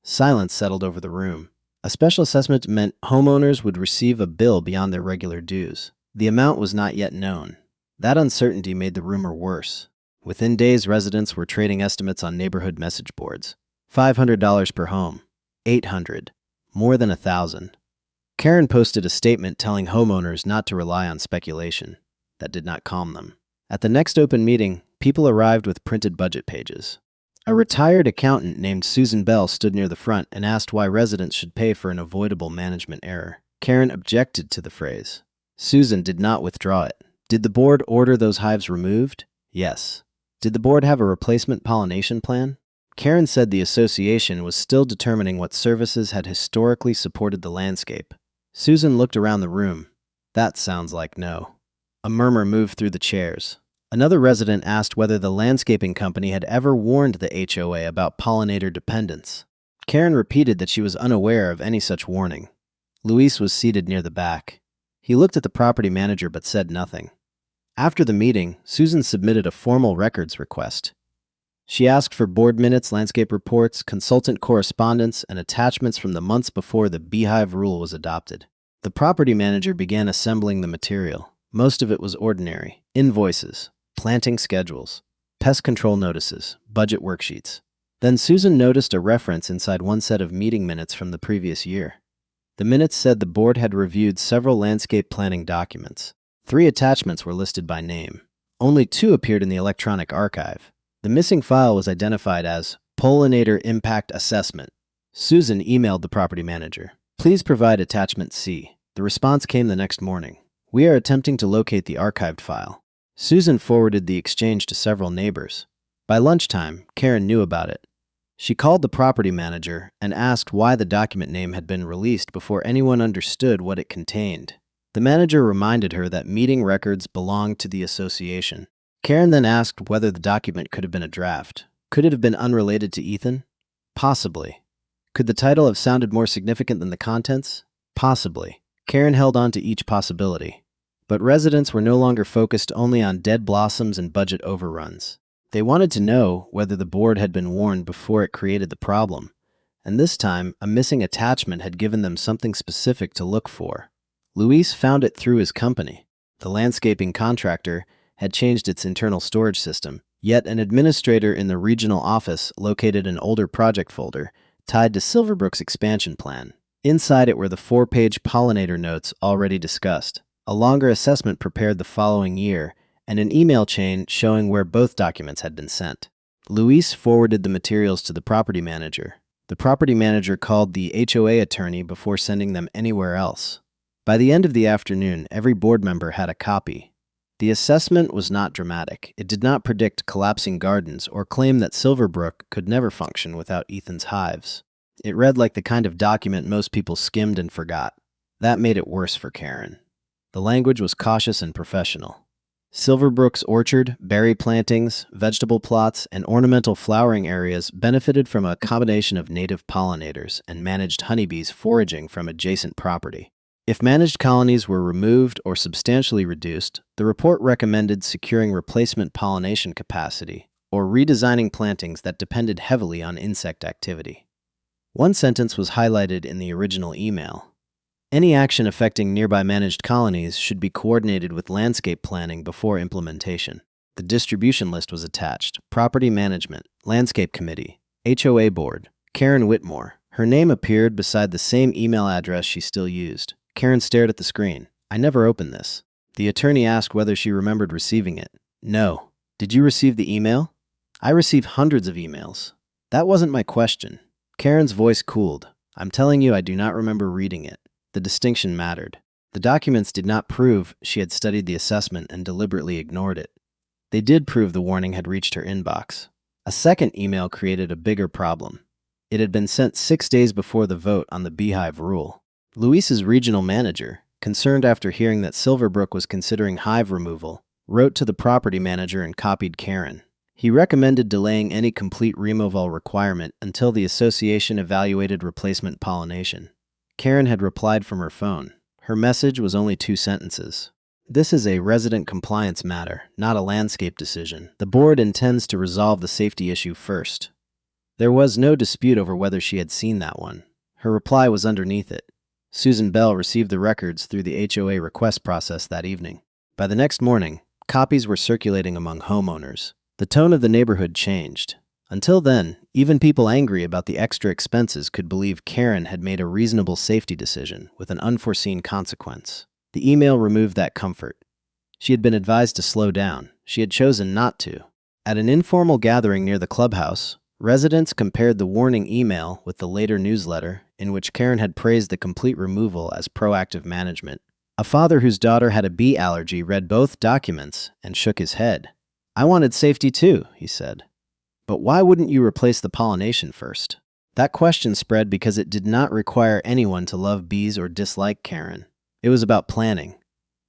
Speaker 1: Silence settled over the room. A special assessment meant homeowners would receive a bill beyond their regular dues. The amount was not yet known. That uncertainty made the rumor worse. Within days, residents were trading estimates on neighborhood message boards. $500 per home. $800. More than $1,000. Karen posted a statement telling homeowners not to rely on speculation. That did not calm them. At the next open meeting, people arrived with printed budget pages. A retired accountant named Susan Bell stood near the front and asked why residents should pay for an avoidable management error. Karen objected to the phrase. Susan did not withdraw it. Did the board order those hives removed? Yes. Did the board have a replacement pollination plan? Karen said the association was still determining what services had historically supported the landscape. Susan looked around the room. That sounds like no. A murmur moved through the chairs. Another resident asked whether the landscaping company had ever warned the HOA about pollinator dependence. Karen repeated that she was unaware of any such warning. Luis was seated near the back. He looked at the property manager but said nothing. After the meeting, Susan submitted a formal records request. She asked for board minutes, landscape reports, consultant correspondence, and attachments from the months before the Beehive rule was adopted. The property manager began assembling the material. Most of it was ordinary: invoices, planting schedules, pest control notices, budget worksheets. Then Susan noticed a reference inside one set of meeting minutes from the previous year. The minutes said the board had reviewed several landscape planning documents. 3 attachments were listed by name. Only 2 appeared in the electronic archive. The missing file was identified as Pollinator Impact Assessment. Susan emailed the property manager. Please provide attachment C. The response came the next morning. We are attempting to locate the archived file. Susan forwarded the exchange to several neighbors. By lunchtime, Karen knew about it. She called the property manager and asked why the document name had been released before anyone understood what it contained. The manager reminded her that meeting records belonged to the association. Karen then asked whether the document could have been a draft. Could it have been unrelated to Ethan? Possibly. Could the title have sounded more significant than the contents? Possibly. Karen held on to each possibility. But residents were no longer focused only on dead blossoms and budget overruns. They wanted to know whether the board had been warned before it created the problem. And this time, a missing attachment had given them something specific to look for. Luis found it through his company. The landscaping contractor had changed its internal storage system, yet an administrator in the regional office located an older project folder tied to Silverbrook's expansion plan. Inside it were the 4-page pollinator notes already discussed, a longer assessment prepared the following year, and an email chain showing where both documents had been sent. Luis forwarded the materials to the property manager. The property manager called the HOA attorney before sending them anywhere else. By the end of the afternoon, every board member had a copy. The assessment was not dramatic. It did not predict collapsing gardens or claim that Silverbrook could never function without Ethan's hives. It read like the kind of document most people skimmed and forgot. That made it worse for Karen. The language was cautious and professional. Silverbrook's orchard, berry plantings, vegetable plots, and ornamental flowering areas benefited from a combination of native pollinators and managed honeybees foraging from adjacent property. If managed colonies were removed or substantially reduced, the report recommended securing replacement pollination capacity or redesigning plantings that depended heavily on insect activity. One sentence was highlighted in the original email. Any action affecting nearby managed colonies should be coordinated with landscape planning before implementation. The distribution list was attached: Property Management, Landscape Committee, HOA Board, Karen Whitmore. Her name appeared beside the same email address she still used. Karen stared at the screen. "I never opened this." The attorney asked whether she remembered receiving it. "No." "Did you receive the email?" "I receive hundreds of emails." "That wasn't my question." Karen's voice cooled. "I'm telling you, I do not remember reading it." The distinction mattered. The documents did not prove she had studied the assessment and deliberately ignored it. They did prove the warning had reached her inbox. A second email created a bigger problem. It had been sent 6 days before the vote on the Beehive rule. Luis's regional manager, concerned after hearing that Silverbrook was considering hive removal, wrote to the property manager and copied Karen. He recommended delaying any complete removal requirement until the association evaluated replacement pollination. Karen had replied from her phone. Her message was only 2 sentences. "This is a resident compliance matter, not a landscape decision. The board intends to resolve the safety issue first." There was no dispute over whether she had seen that one. Her reply was underneath it. Susan Bell received the records through the HOA request process that evening. By the next morning, copies were circulating among homeowners. The tone of the neighborhood changed. Until then, even people angry about the extra expenses could believe Karen had made a reasonable safety decision with an unforeseen consequence. The email removed that comfort. She had been advised to slow down. She had chosen not to. At an informal gathering near the clubhouse, residents compared the warning email with the later newsletter, in which Karen had praised the complete removal as proactive management. A father whose daughter had a bee allergy read both documents and shook his head. "I wanted safety too," he said. "But why wouldn't you replace the pollination first?" That question spread because it did not require anyone to love bees or dislike Karen. It was about planning.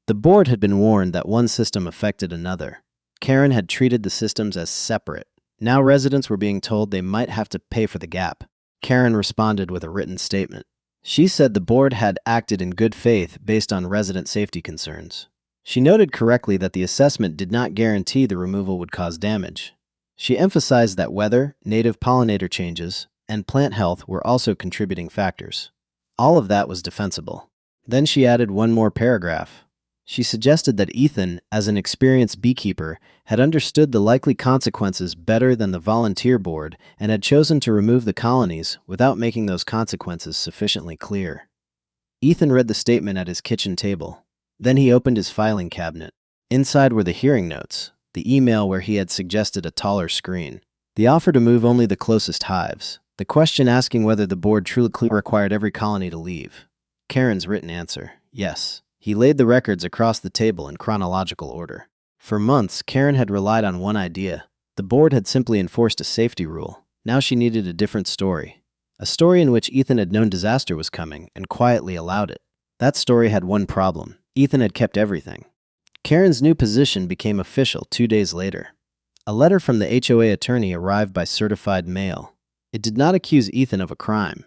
Speaker 1: The board had been warned that one system affected another. Karen had treated the systems as separate. Now residents were being told they might have to pay for the gap. Karen responded with a written statement. She said the board had acted in good faith based on resident safety concerns. She noted correctly that the assessment did not guarantee the removal would cause damage. She emphasized that weather, native pollinator changes, and plant health were also contributing factors. All of that was defensible. Then she added one more paragraph. She suggested that Ethan, as an experienced beekeeper, had understood the likely consequences better than the volunteer board and had chosen to remove the colonies without making those consequences sufficiently clear. Ethan read the statement at his kitchen table. Then he opened his filing cabinet. Inside were the hearing notes, the email where he had suggested a taller screen, the offer to move only the closest hives, the question asking whether the board truly required every colony to leave. Karen's written answer: yes. He laid the records across the table in chronological order. For months, Karen had relied on one idea. The board had simply enforced a safety rule. Now she needed a different story. A story in which Ethan had known disaster was coming and quietly allowed it. That story had one problem. Ethan had kept everything. Karen's new position became official 2 days later. A letter from the HOA attorney arrived by certified mail. It did not accuse Ethan of a crime.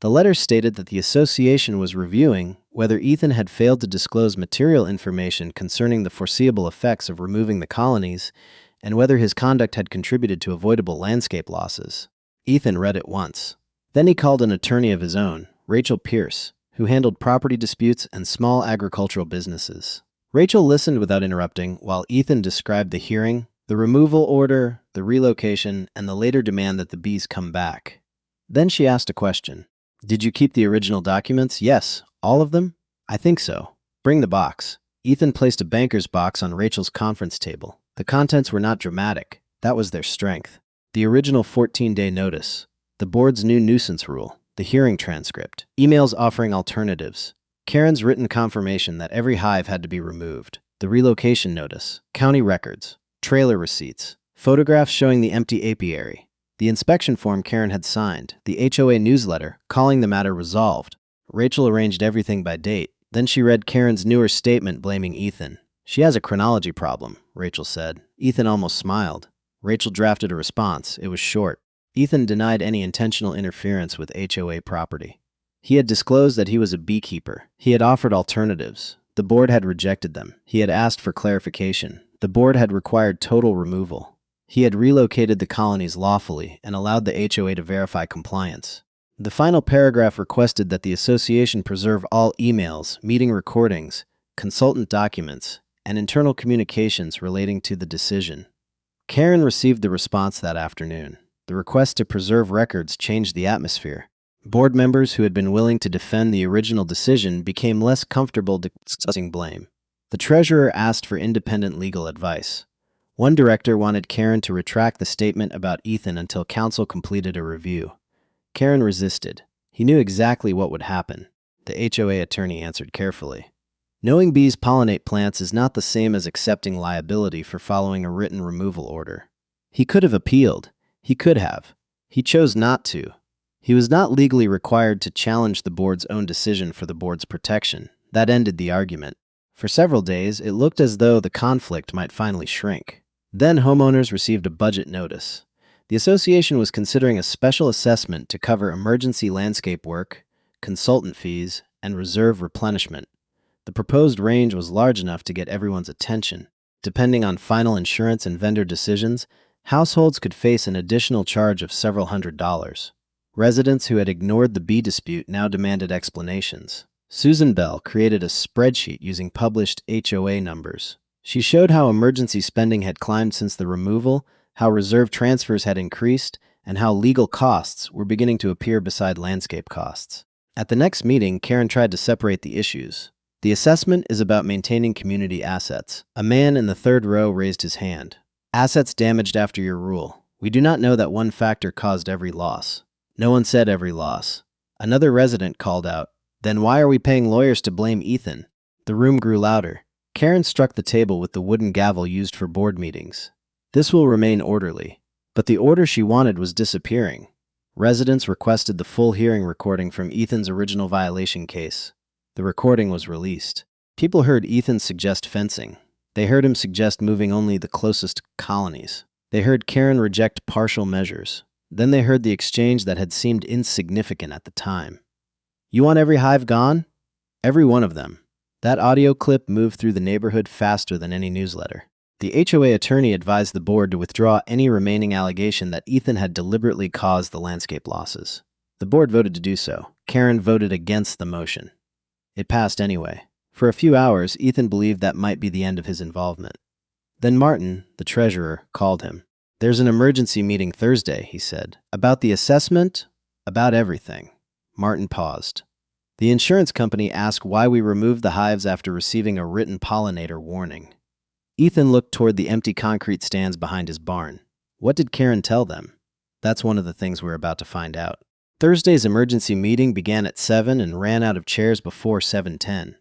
Speaker 1: The letter stated that the association was reviewing whether Ethan had failed to disclose material information concerning the foreseeable effects of removing the colonies and whether his conduct had contributed to avoidable landscape losses. Ethan read it once. Then he called an attorney of his own, Rachel Pierce, who handled property disputes and small agricultural businesses. Rachel listened without interrupting while Ethan described the hearing, the removal order, the relocation, and the later demand that the bees come back. Then she asked a question. "Did you keep the original documents?" "Yes. All of them?" "I think so." "Bring the box." Ethan placed a banker's box on Rachel's conference table. The contents were not dramatic. That was their strength. The original 14-day notice, the board's new nuisance rule, the hearing transcript, emails offering alternatives, Karen's written confirmation that every hive had to be removed, the relocation notice, county records, trailer receipts, photographs showing the empty apiary, the inspection form Karen had signed, the HOA newsletter calling the matter resolved. Rachel arranged everything by date. Then she read Karen's newer statement blaming Ethan. "She has a chronology problem," Rachel said. Ethan almost smiled. Rachel drafted a response. It was short. Ethan denied any intentional interference with HOA property. He had disclosed that he was a beekeeper. He had offered alternatives. The board had rejected them. He had asked for clarification. The board had required total removal. He had relocated the colonies lawfully and allowed the HOA to verify compliance. The final paragraph requested that the association preserve all emails, meeting recordings, consultant documents, and internal communications relating to the decision. Karen received the response that afternoon. The request to preserve records changed the atmosphere. Board members who had been willing to defend the original decision became less comfortable discussing blame. The treasurer asked for independent legal advice. One director wanted Karen to retract the statement about Ethan until council completed a review. Karen resisted. He knew exactly what would happen. The HOA attorney answered carefully. Knowing bees pollinate plants is not the same as accepting liability for following a written removal order. He could have appealed. He could have. He chose not to. He was not legally required to challenge the board's own decision for the board's protection. That ended the argument. For several days, it looked as though the conflict might finally shrink. Then homeowners received a budget notice. The association was considering a special assessment to cover emergency landscape work, consultant fees, and reserve replenishment. The proposed range was large enough to get everyone's attention. Depending on final insurance and vendor decisions, households could face an additional charge of several $100s. Residents who had ignored the bee dispute now demanded explanations. Susan Bell created a spreadsheet using published HOA numbers. She showed how emergency spending had climbed since the removal, how reserve transfers had increased, and how legal costs were beginning to appear beside landscape costs. At the next meeting, Karen tried to separate the issues. The assessment is about maintaining community assets. A man in the third row raised his hand. "Assets damaged after your rule. We do not know that one factor caused every loss." No one said every loss. Another resident called out, "Then why are we paying lawyers to blame Ethan?" The room grew louder. Karen struck the table with the wooden gavel used for board meetings. "This will remain orderly." But the order she wanted was disappearing. Residents requested the full hearing recording from Ethan's original violation case. The recording was released. People heard Ethan suggest fencing. They heard him suggest moving only the closest colonies. They heard Karen reject partial measures. Then they heard the exchange that had seemed insignificant at the time. "You want every hive gone?" "Every one of them." That audio clip moved through the neighborhood faster than any newsletter. The HOA attorney advised the board to withdraw any remaining allegation that Ethan had deliberately caused the landscape losses. The board voted to do so. Karen voted against the motion. It passed anyway. For a few hours, Ethan believed that might be the end of his involvement. Then Martin, the treasurer, called him. "There's an emergency meeting Thursday," he said. "About the assessment? About everything." Martin paused. "The insurance company asked why we removed the hives after receiving a written pollinator warning." Ethan looked toward the empty concrete stands behind his barn. What did Karen tell them? That's one of the things we're about to find out. Thursday's emergency meeting began at 7 and ran out of chairs before 7:10.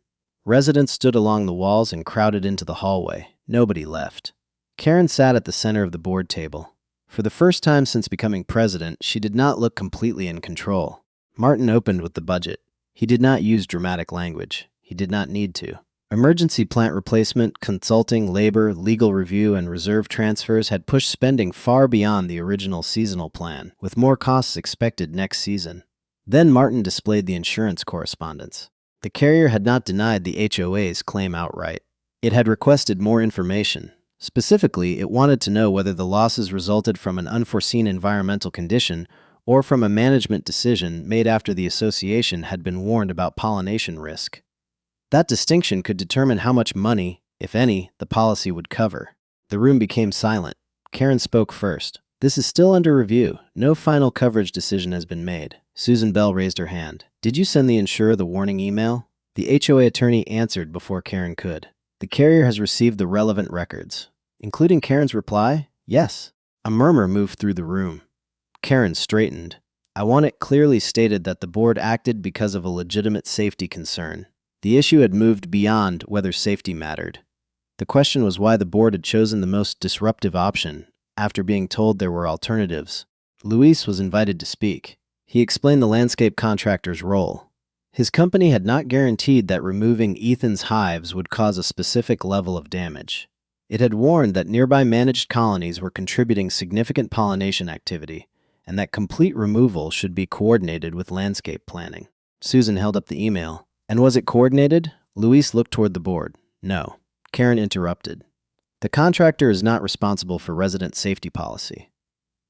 Speaker 1: Residents stood along the walls and crowded into the hallway. Nobody left. Karen sat at the center of the board table. For the first time since becoming president, she did not look completely in control. Martin opened with the budget. He did not use dramatic language. He did not need to. Emergency plant replacement, consulting, labor, legal review, and reserve transfers had pushed spending far beyond the original seasonal plan, with more costs expected next season. Then Martin displayed the insurance correspondence. The carrier had not denied the HOA's claim outright. It had requested more information. Specifically, it wanted to know whether the losses resulted from an unforeseen environmental condition or from a management decision made after the association had been warned about pollination risk. That distinction could determine how much money, if any, the policy would cover. The room became silent. Karen spoke first. "This is still under review. No final coverage decision has been made." Susan Bell raised her hand. "Did you send the insurer the warning email?" The HOA attorney answered before Karen could. "The carrier has received the relevant records." Including Karen's reply? "Yes." A murmur moved through the room. Karen straightened. "I want it clearly stated that the board acted because of a legitimate safety concern. The issue had moved beyond whether safety mattered. The question was why the board had chosen the most disruptive option, after being told there were alternatives." Luis was invited to speak. He explained the landscape contractor's role. His company had not guaranteed that removing Ethan's hives would cause a specific level of damage. It had warned that nearby managed colonies were contributing significant pollination activity, and that complete removal should be coordinated with landscape planning. Susan held up the email. "And was it coordinated?" Luis looked toward the board. "No." Karen interrupted. "The contractor is not responsible for resident safety policy."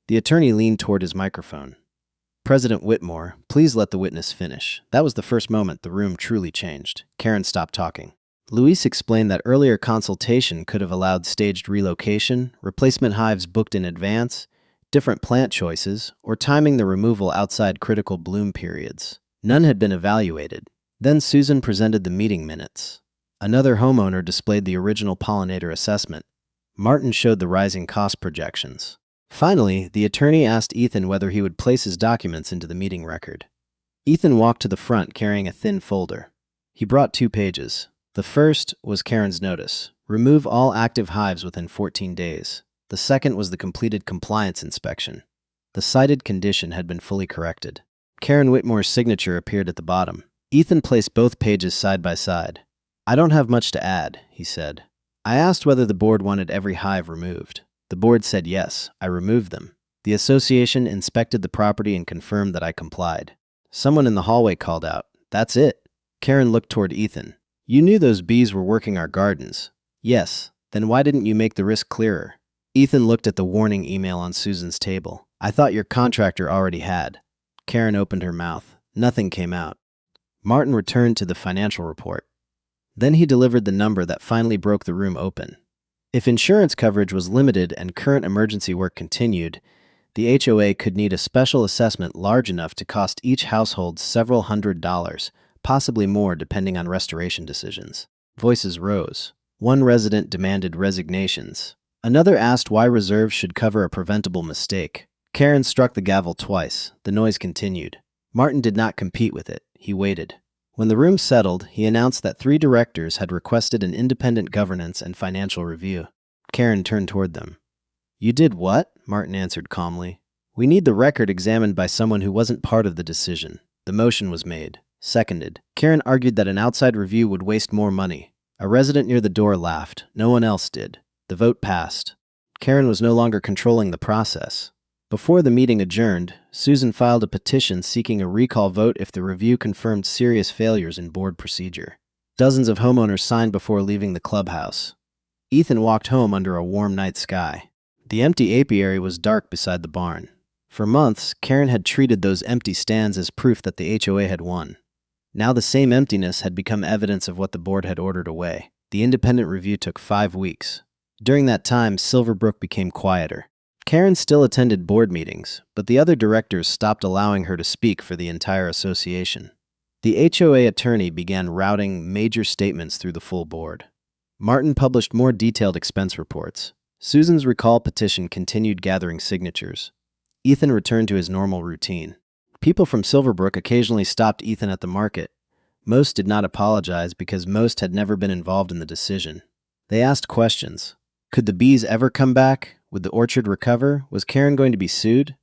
Speaker 1: The attorney leaned toward his microphone. "President Whitmore, please let the witness finish." That was the first moment the room truly changed. Karen stopped talking. Luis explained that earlier consultation could have allowed staged relocation, replacement hives booked in advance, different plant choices, or timing the removal outside critical bloom periods. None had been evaluated. Then Susan presented the meeting minutes. Another homeowner displayed the original pollinator assessment. Martin showed the rising cost projections. Finally, the attorney asked Ethan whether he would place his documents into the meeting record. Ethan walked to the front carrying a thin folder. He brought 2 pages. The first was Karen's notice: remove all active hives within 14 days. The second was the completed compliance inspection. The cited condition had been fully corrected. Karen Whitmore's signature appeared at the bottom. Ethan placed both pages side by side. "I don't have much to add," he said. "I asked whether the board wanted every hive removed. The board said yes. I removed them. The association inspected the property and confirmed that I complied." Someone in the hallway called out, "That's it." Karen looked toward Ethan. "You knew those bees were working our gardens." "Yes. Then why didn't you make the risk clearer?" Ethan looked at the warning email on Susan's table. "I thought your contractor already had." Karen opened her mouth. Nothing came out. Martin returned to the financial report. Then he delivered the number that finally broke the room open. If insurance coverage was limited and current emergency work continued, the HOA could need a special assessment large enough to cost each household several $100s, possibly more depending on restoration decisions. Voices rose. One resident demanded resignations. Another asked why reserves should cover a preventable mistake. Karen struck the gavel twice. The noise continued. Martin did not compete with it. He waited. When the room settled, he announced that 3 directors had requested an independent governance and financial review. Karen turned toward them. "You did what?" Martin answered calmly. "We need the record examined by someone who wasn't part of the decision." The motion was made. Seconded. Karen argued that an outside review would waste more money. A resident near the door laughed. No one else did. The vote passed. Karen was no longer controlling the process. Before the meeting adjourned, Susan filed a petition seeking a recall vote if the review confirmed serious failures in board procedure. Dozens of homeowners signed before leaving the clubhouse. Ethan walked home under a warm night sky. The empty apiary was dark beside the barn. For months, Karen had treated those empty stands as proof that the HOA had won. Now the same emptiness had become evidence of what the board had ordered away. The independent review took 5 weeks. During that time, Silverbrook became quieter. Karen still attended board meetings, but the other directors stopped allowing her to speak for the entire association. The HOA attorney began routing major statements through the full board. Martin published more detailed expense reports. Susan's recall petition continued gathering signatures. Ethan returned to his normal routine. People from Silverbrook occasionally stopped Ethan at the market. Most did not apologize because most had never been involved in the decision. They asked questions. Could the bees ever come back? Would the orchard recover? Was Karen going to be sued?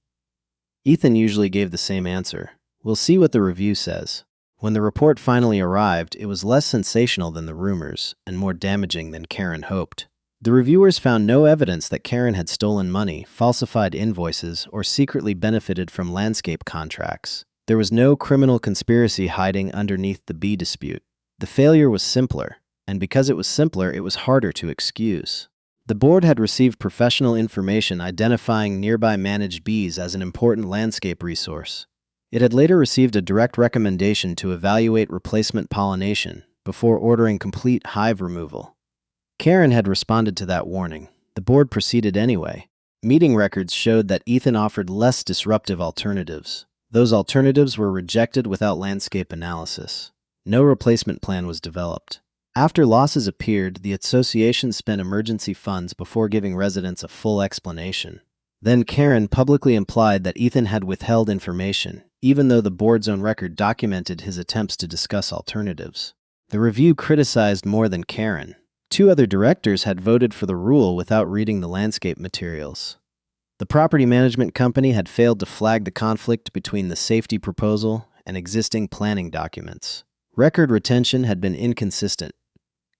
Speaker 1: Ethan usually gave the same answer. "We'll see what the review says." When the report finally arrived, it was less sensational than the rumors and more damaging than Karen hoped. The reviewers found no evidence that Karen had stolen money, falsified invoices, or secretly benefited from landscape contracts. There was no criminal conspiracy hiding underneath the bee dispute. The failure was simpler, and because it was simpler, it was harder to excuse. The board had received professional information identifying nearby managed bees as an important landscape resource. It had later received a direct recommendation to evaluate replacement pollination before ordering complete hive removal. Karen had responded to that warning. The board proceeded anyway. Meeting records showed that Ethan offered less disruptive alternatives. Those alternatives were rejected without landscape analysis. No replacement plan was developed. After losses appeared, the association spent emergency funds before giving residents a full explanation. Then Karen publicly implied that Ethan had withheld information, even though the board's own record documented his attempts to discuss alternatives. The review criticized more than Karen. 2 other directors had voted for the rule without reading the landscape materials. The property management company had failed to flag the conflict between the safety proposal and existing planning documents. Record retention had been inconsistent.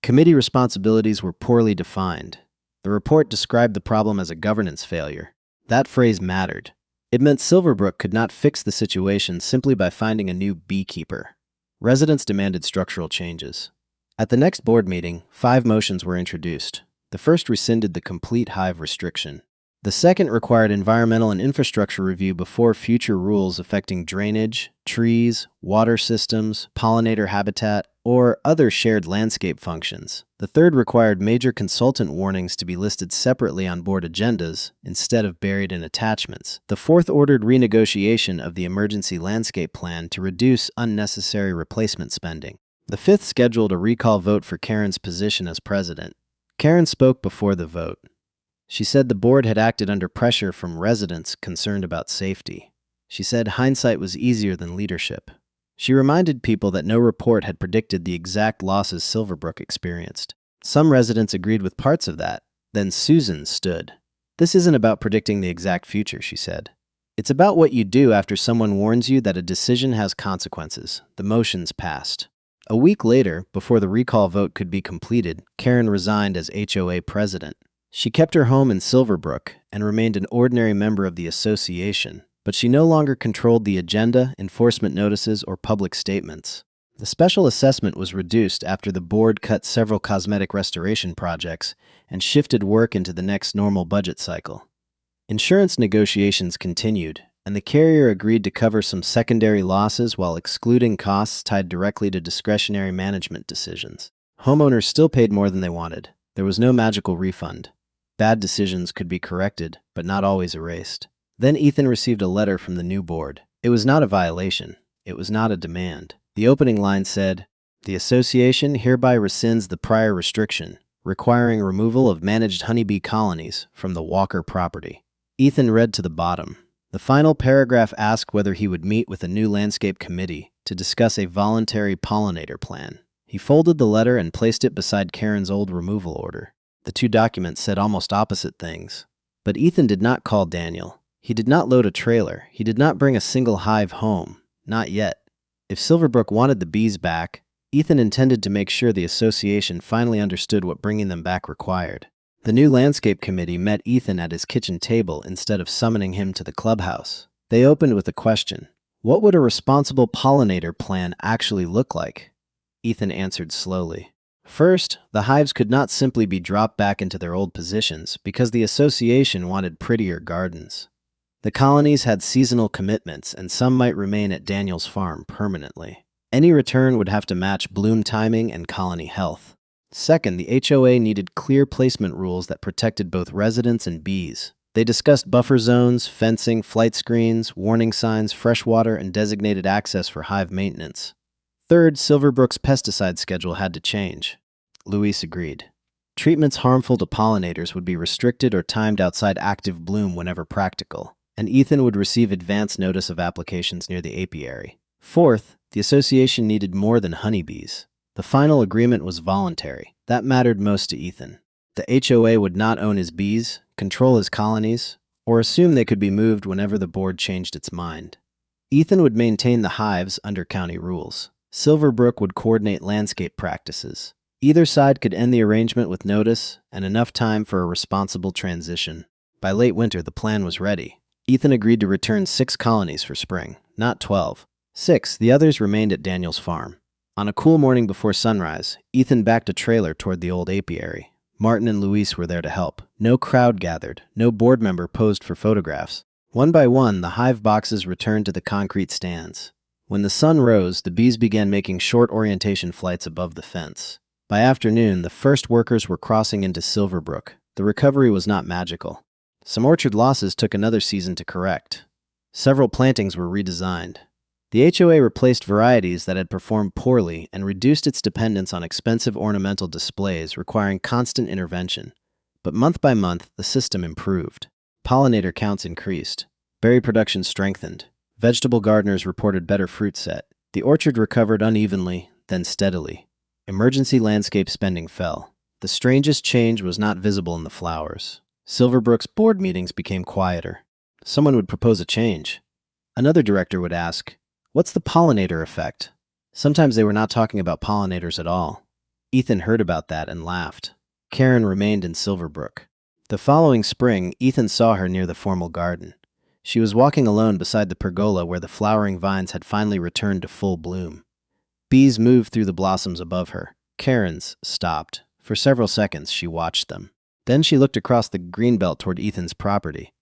Speaker 1: Committee responsibilities were poorly defined. The report described the problem as a governance failure. That phrase mattered. It meant Silverbrook could not fix the situation simply by finding a new beekeeper. Residents demanded structural changes. At the next board meeting, 5 motions were introduced. The first rescinded the complete hive restriction. The second required environmental and infrastructure review before future rules affecting drainage, trees, water systems, pollinator habitat, or other shared landscape functions. The third required major consultant warnings to be listed separately on board agendas instead of buried in attachments. The fourth ordered renegotiation of the emergency landscape plan to reduce unnecessary replacement spending. The fifth scheduled a recall vote for Karen's position as president. Karen spoke before the vote. She said the board had acted under pressure from residents concerned about safety. She said hindsight was easier than leadership. She reminded people that no report had predicted the exact losses Silverbrook experienced. Some residents agreed with parts of that. Then Susan stood. "This isn't about predicting the exact future," she said. "It's about what you do after someone warns you that a decision has consequences." The motions passed. A week later, before the recall vote could be completed, Karen resigned as HOA president. She kept her home in Silverbrook and remained an ordinary member of the association, but she no longer controlled the agenda, enforcement notices, or public statements. The special assessment was reduced after the board cut several cosmetic restoration projects and shifted work into the next normal budget cycle. Insurance negotiations continued, and the carrier agreed to cover some secondary losses while excluding costs tied directly to discretionary management decisions. Homeowners still paid more than they wanted. There was no magical refund. Bad decisions could be corrected, but not always erased. Then Ethan received a letter from the new board. It was not a violation. It was not a demand. The opening line said, "The association hereby rescinds the prior restriction, requiring removal of managed honeybee colonies from the Walker property." Ethan read to the bottom. The final paragraph asked whether he would meet with a new landscape committee to discuss a voluntary pollinator plan. He folded the letter and placed it beside Karen's old removal order. The 2 documents said almost opposite things. But Ethan did not call Daniel. He did not load a trailer. He did not bring a single hive home. Not yet. If Silverbrook wanted the bees back, Ethan intended to make sure the association finally understood what bringing them back required. The new landscape committee met Ethan at his kitchen table instead of summoning him to the clubhouse. They opened with a question. What would a responsible pollinator plan actually look like? Ethan answered slowly. First, the hives could not simply be dropped back into their old positions because the association wanted prettier gardens. The colonies had seasonal commitments, and some might remain at Daniel's farm permanently. Any return would have to match bloom timing and colony health. Second, the HOA needed clear placement rules that protected both residents and bees. They discussed buffer zones, fencing, flight screens, warning signs, fresh water, and designated access for hive maintenance. Third, Silverbrook's pesticide schedule had to change. Luis agreed. Treatments harmful to pollinators would be restricted or timed outside active bloom whenever practical, and Ethan would receive advance notice of applications near the apiary. Fourth, the association needed more than honeybees. The final agreement was voluntary. That mattered most to Ethan. The HOA would not own his bees, control his colonies, or assume they could be moved whenever the board changed its mind. Ethan would maintain the hives under county rules. Silverbrook would coordinate landscape practices. Either side could end the arrangement with notice and enough time for a responsible transition. By late winter, the plan was ready. Ethan agreed to return 6 colonies for spring, not 12. 6, the others remained at Daniel's farm. On a cool morning before sunrise, Ethan backed a trailer toward the old apiary. Martin and Luis were there to help. No crowd gathered, no board member posed for photographs. One by one, the hive boxes returned to the concrete stands. When the sun rose, the bees began making short orientation flights above the fence. By afternoon, the first workers were crossing into Silverbrook. The recovery was not magical. Some orchard losses took another season to correct. Several plantings were redesigned. The HOA replaced varieties that had performed poorly and reduced its dependence on expensive ornamental displays requiring constant intervention. But month by month, the system improved. Pollinator counts increased. Berry production strengthened. Vegetable gardeners reported better fruit set. The orchard recovered unevenly, then steadily. Emergency landscape spending fell. The strangest change was not visible in the flowers. Silverbrook's board meetings became quieter. Someone would propose a change. Another director would ask, "What's the pollinator effect?" Sometimes they were not talking about pollinators at all. Ethan heard about that and laughed. Karen remained in Silverbrook. The following spring, Ethan saw her near the formal garden. She was walking alone beside the pergola where the flowering vines had finally returned to full bloom. Bees moved through the blossoms above her. Karen's stopped. For several seconds, she watched them. Then she looked across the greenbelt toward Ethan's property.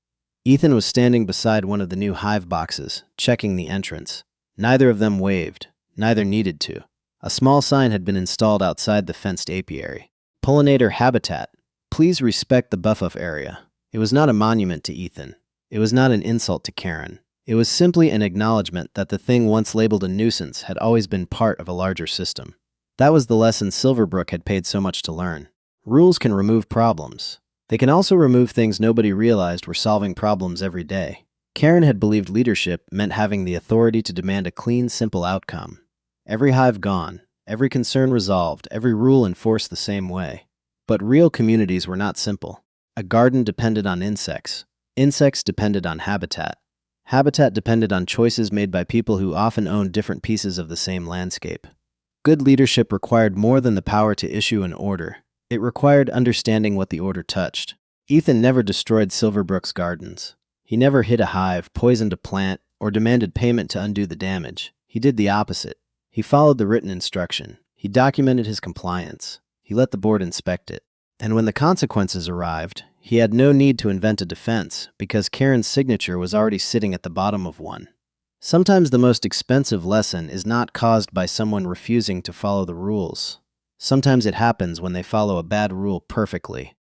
Speaker 1: Ethan was standing beside one of the new hive boxes, checking the entrance. Neither of them waved. Neither needed to. A small sign had been installed outside the fenced apiary. Pollinator habitat. Please respect the buffer area. It was not a monument to Ethan. It was not an insult to Karen. It was simply an acknowledgement that the thing once labeled a nuisance had always been part of a larger system. That was the lesson Silverbrook had paid so much to learn. Rules can remove problems. They can also remove things nobody realized were solving problems every day. Karen had believed leadership meant having the authority to demand a clean, simple outcome. Every hive gone, every concern resolved, every rule enforced the same way. But real communities were not simple. A garden depended on insects. Insects depended on habitat. Habitat depended on choices made by people who often owned different pieces of the same landscape. Good leadership required more than the power to issue an order. It required understanding what the order touched. Ethan never destroyed Silverbrook's gardens. He never hit a hive, poisoned a plant, or demanded payment to undo the damage. He did the opposite. He followed the written instruction. He documented his compliance. He let the board inspect it. And when the consequences arrived, he had no need to invent a defense because Karen's signature was already sitting at the bottom of one. Sometimes the most expensive lesson is not caused by someone refusing to follow the rules. Sometimes it happens when they follow a bad rule perfectly.